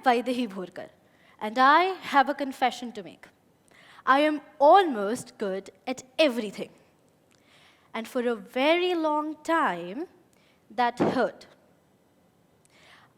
VAIDEHI BHORKAR, and I have a confession to make. I am almost good at everything. And for a very long time, that hurt.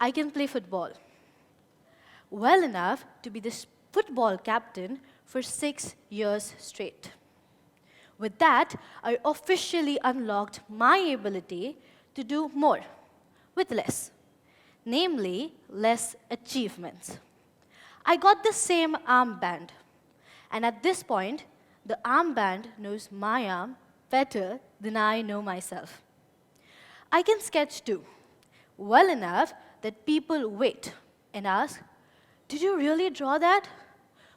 I can play football well enough to be the football captain for 6 years straight. With that, I officially unlocked my ability to do more with less, namely, less achievements. I got the same armband, and at this point, the armband knows my arm better than I know myself. I can sketch too, well enough that people wait and ask, "Did you really draw that?"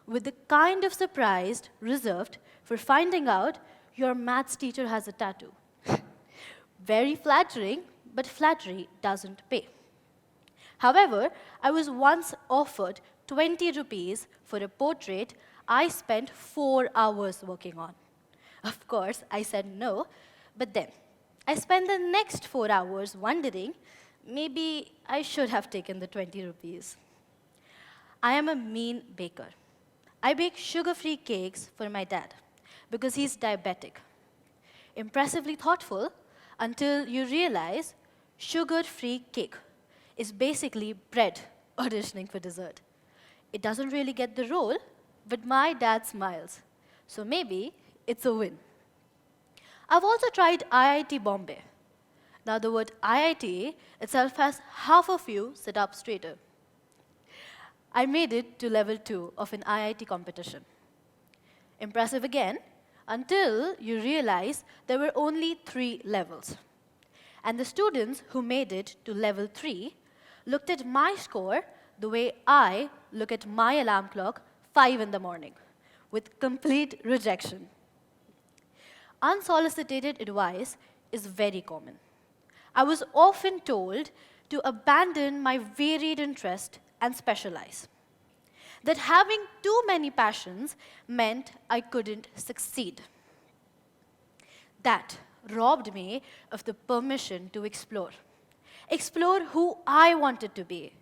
with the kind of surprise reserved for finding out your maths teacher has a tattoo. Very flattering, but flattery doesn't pay. However, I was once offered 20 rupees for a portrait I spent 4 hours working on. Of course, I said no, but then I spent the next 4 hours wondering, maybe I should have taken the 20 rupees. I am a mean baker. I bake sugar-free cakes for my dad because he's diabetic. Impressively thoughtful until you realize sugar-free cake is basically bread auditioning for dessert. It doesn't really get the role, but my dad smiles. So maybe it's a win. I've also tried IIT Bombay. Now the word IIT itself has half of you sit up straighter. I made it to level 2 of an IIT competition. Impressive again, until you realize there were only 3 levels. And the students who made it to level 3 looked at my score the way I look at my alarm clock 5 in the morning, with complete rejection. Unsolicited advice is very common. I was often told to abandon my varied interest and specialize. That having too many passions meant I couldn't succeed. That robbed me of the permission to explore. Explore who I wanted to be.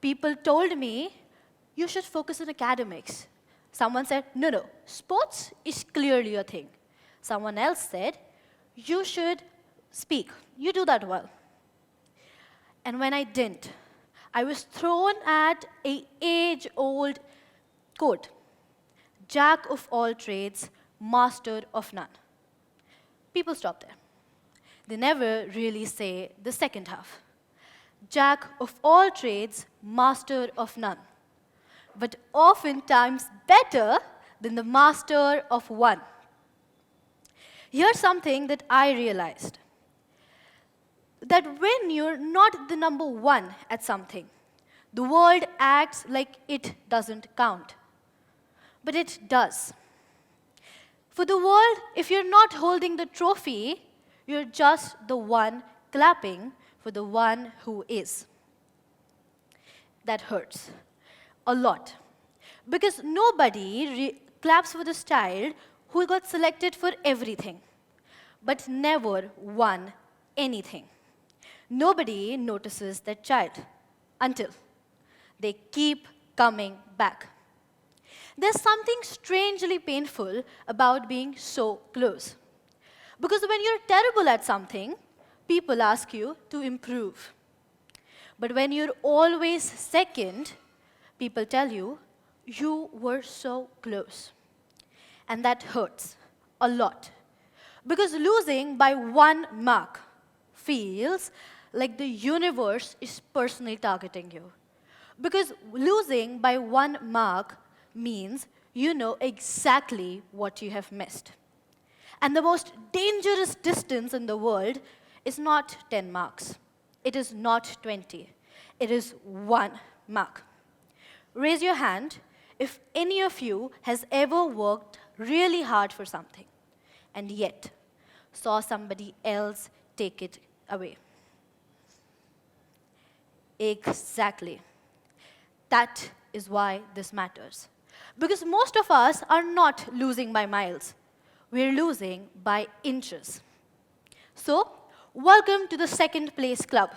People told me, you should focus on academics. Someone said, no, sports is clearly your thing. Someone else said, you should speak. You do that well. And when I didn't, I was thrown at an age-old quote, "Jack of all trades, master of none." People stop there. They never really say the second half. Jack of all trades, master of none. But oftentimes better than the master of one. Here's something that I realized. That when you're not the number 1 at something, the world acts like it doesn't count. But it does. For the world, if you're not holding the trophy, you're just the one clapping for the one who is. That hurts a lot. Because nobody claps for this child who got selected for everything, but never won anything. Nobody notices that child until they keep coming back. There's something strangely painful about being so close. Because when you're terrible at something, people ask you to improve. But when you're always second, people tell you, you were so close. And that hurts a lot. Because losing by 1 mark feels like the universe is personally targeting you. Because losing by 1 mark means you know exactly what you have missed. And the most dangerous distance in the world is not 10 marks. It is not 20. It is 1 mark. Raise your hand if any of you has ever worked really hard for something and yet saw somebody else take it away. Exactly. That is why this matters. Because most of us are not losing by miles. We're losing by inches. So, welcome to the second place club.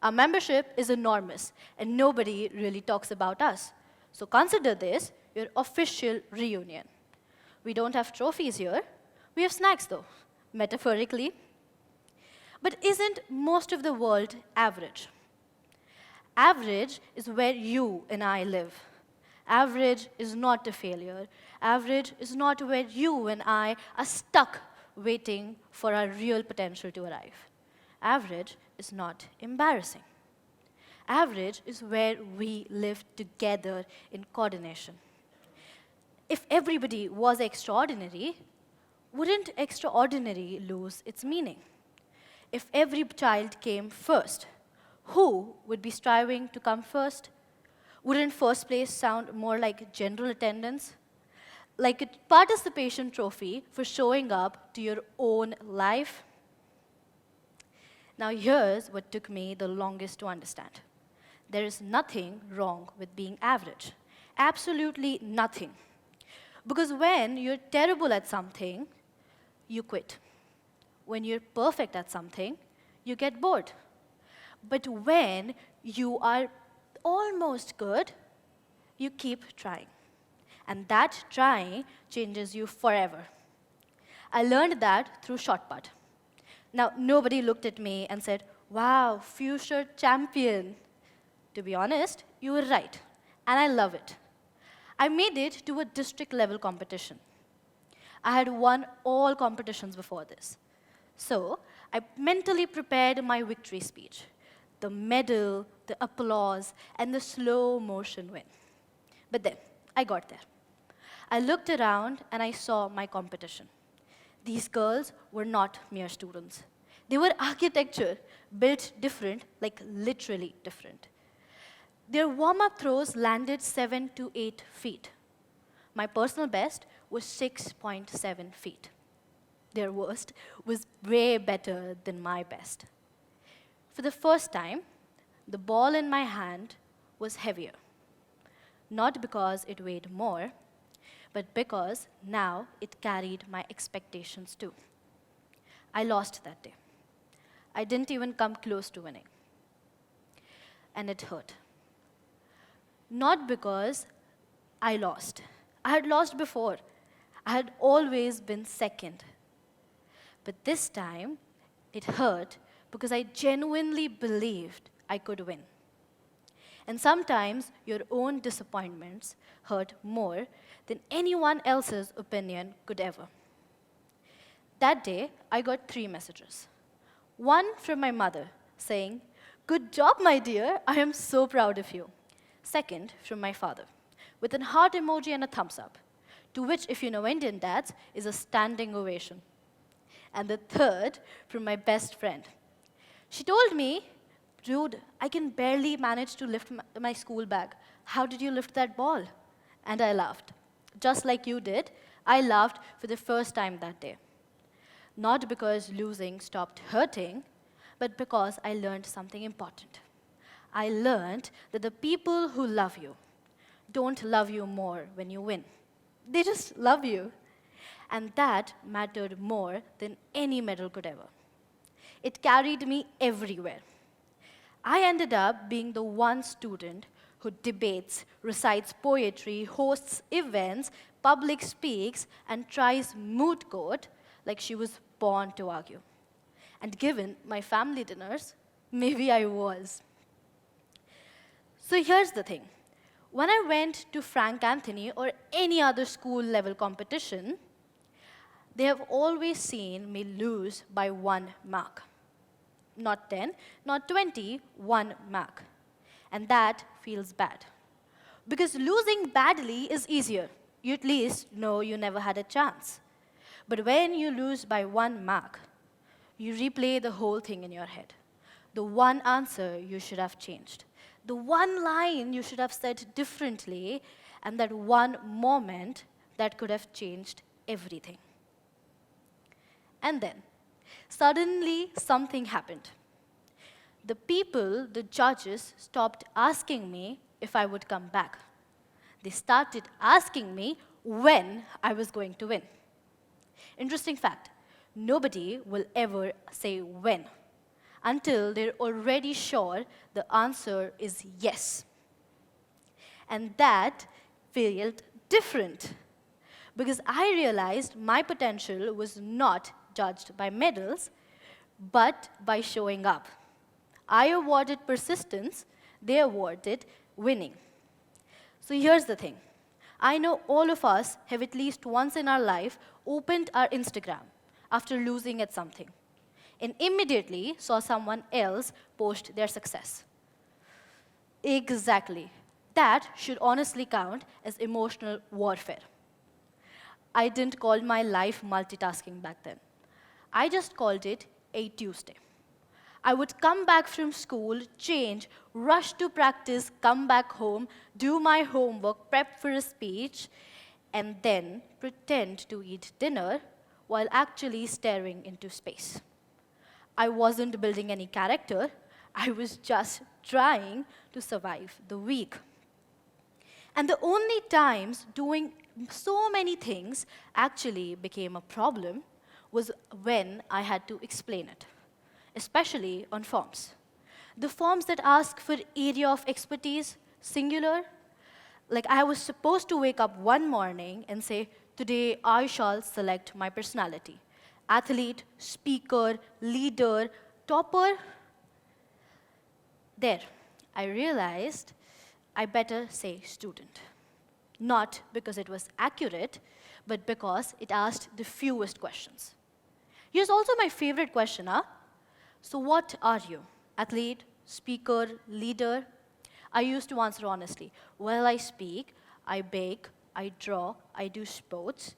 Our membership is enormous, and nobody really talks about us. So consider this your official reunion. We don't have trophies here. We have snacks, though, metaphorically. But isn't most of the world average? Average is where you and I live. Average is not a failure. Average is not where you and I are stuck waiting for our real potential to arrive. Average is not embarrassing. Average is where we live together in coordination. If everybody was extraordinary, wouldn't extraordinary lose its meaning? If every child came first, who would be striving to come first? Wouldn't first place sound more like general attendance? Like a participation trophy for showing up to your own life? Now here's what took me the longest to understand. There is nothing wrong with being average. Absolutely nothing. Because when you're terrible at something, you quit. When you're perfect at something, you get bored. But when you are almost good, you keep trying. And that trying changes you forever. I learned that through shot put. Now, nobody looked at me and said, wow, future champion. To be honest, you were right, and I love it. I made it to a district level competition. I had won all competitions before this. So I mentally prepared my victory speech, the medal, the applause, and the slow motion win. But then, I got there. I looked around and I saw my competition. These girls were not mere students. They were architecture, built different, like literally different. Their warm-up throws landed 7 to 8 feet. My personal best was 6.7 feet. Their worst was way better than my best. For the first time, the ball in my hand was heavier. Not because it weighed more, but because now it carried my expectations too. I lost that day. I didn't even come close to winning. And it hurt. Not because I lost. I had lost before. I had always been second. But this time, it hurt because I genuinely believed I could win. And sometimes your own disappointments hurt more than anyone else's opinion could ever. That day, I got 3 messages. One from my mother saying, "Good job, my dear, I am so proud of you." Second, from my father, with a heart emoji and a thumbs up, to which, if you know Indian dads, is a standing ovation. And the third, from my best friend. She told me, "Dude, I can barely manage to lift my school bag. How did you lift that ball?" And I laughed. Just like you did, I laughed for the first time that day. Not because losing stopped hurting, but because I learned something important. I learned that the people who love you don't love you more when you win. They just love you. And that mattered more than any medal could ever. It carried me everywhere. I ended up being the one student who debates, recites poetry, hosts events, public speaks, and tries moot court like she was born to argue. And given my family dinners, maybe I was. So here's the thing. When I went to Frank Anthony or any other school-level competition, they have always seen me lose by 1 mark. Not 10, not 20, 1 mark. And that feels bad. Because losing badly is easier. You at least know you never had a chance. But when you lose by 1 mark, you replay the whole thing in your head. The one answer you should have changed. The one line you should have said differently, and that one moment that could have changed everything. And then, suddenly something happened. The people, the judges, stopped asking me if I would come back. They started asking me when I was going to win. Interesting fact, nobody will ever say when. until they're already sure the answer is yes. And that felt different because I realized my potential was not judged by medals, but by showing up. I awarded persistence, they awarded winning. So here's the thing. I know all of us have at least once in our life opened our Instagram after losing at something and immediately saw someone else post their success. Exactly. That should honestly count as emotional warfare. I didn't call my life multitasking back then. I just called it a Tuesday. I would come back from school, change, rush to practice, come back home, do my homework, prep for a speech, and then pretend to eat dinner while actually staring into space. I wasn't building any character. I was just trying to survive the week. And the only times doing so many things actually became a problem was when I had to explain it, especially on forms. The forms that ask for area of expertise, singular, like I was supposed to wake up one morning and say, today I shall select my personality. Athlete, speaker, leader, topper. There, I realized I better say student. Not because it was accurate, but because it asked the fewest questions. Here's also my favorite question, huh? So what are you? Athlete, speaker, leader? I used to answer honestly. Well, I speak, I bake, I draw, I do sports.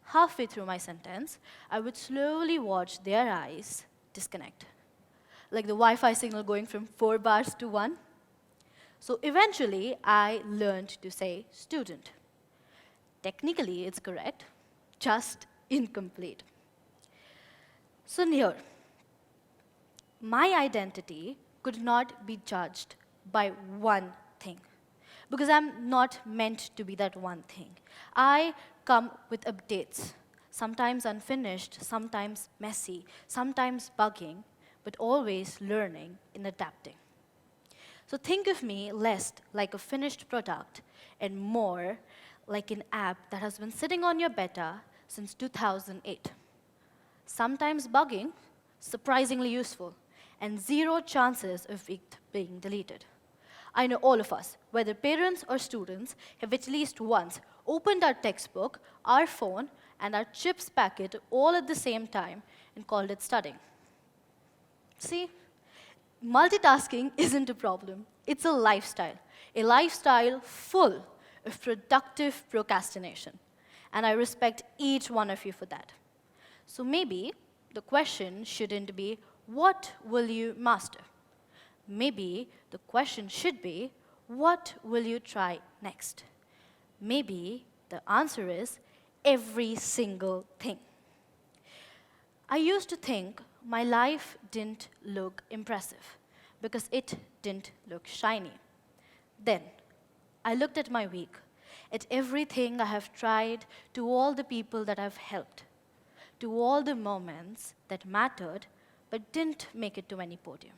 Halfway through my sentence, I would slowly watch their eyes disconnect, like the Wi-Fi signal going from 4 bars to 1. So eventually, I learned to say student. Technically, it's correct, just incomplete. So here, my identity could not be judged by one thing, because I'm not meant to be that one thing. I come with updates, sometimes unfinished, sometimes messy, sometimes bugging, but always learning and adapting. So think of me less like a finished product and more like an app that has been sitting on your beta since 2008. Sometimes bugging, surprisingly useful, and zero chances of it being deleted. I know all of us, whether parents or students, have at least once opened our textbook, our phone, and our chips packet all at the same time and called it studying. See, multitasking isn't a problem. It's a lifestyle full of productive procrastination. And I respect each one of you for that. So maybe the question shouldn't be, what will you master? Maybe the question should be, what will you try next? Maybe the answer is, every single thing. I used to think my life didn't look impressive because it didn't look shiny. Then I looked at my week, at everything I have tried, to all the people that I've helped, to all the moments that mattered but didn't make it to any podium.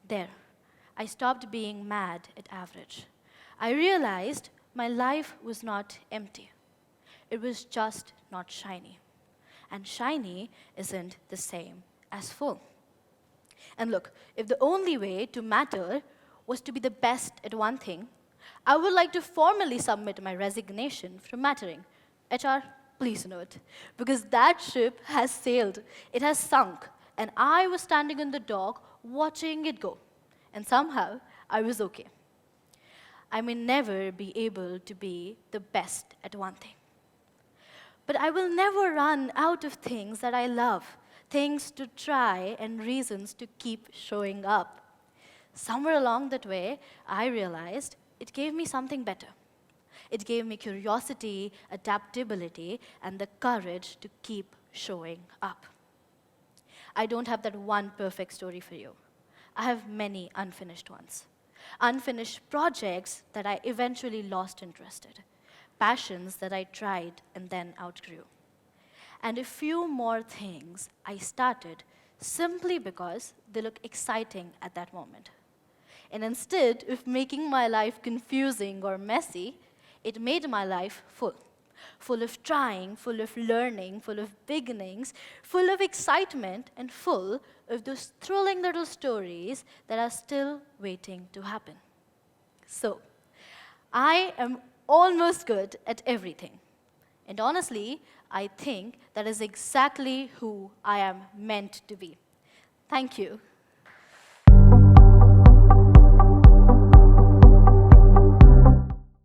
There, I stopped being mad at average. I realized my life was not empty. It was just not shiny. And shiny isn't the same as full. And look, if the only way to matter was to be the best at one thing, I would like to formally submit my resignation from mattering. HR, please note, because that ship has sailed, it has sunk, and I was standing in the dock watching it go. And somehow, I was okay. I may never be able to be the best at one thing. But I will never run out of things that I love, things to try and reasons to keep showing up. Somewhere along that way, I realized it gave me something better. It gave me curiosity, adaptability, and the courage to keep showing up. I don't have that one perfect story for you. I have many unfinished ones. Unfinished projects that I eventually lost interest in. Passions that I tried and then outgrew. And a few more things I started simply because they look exciting at that moment. And instead of making my life confusing or messy, it made my life full. Full of trying, full of learning, full of beginnings, full of excitement, and full of those thrilling little stories that are still waiting to happen. So, I am almost good at everything. And honestly, I think that is exactly who I am meant to be. Thank you.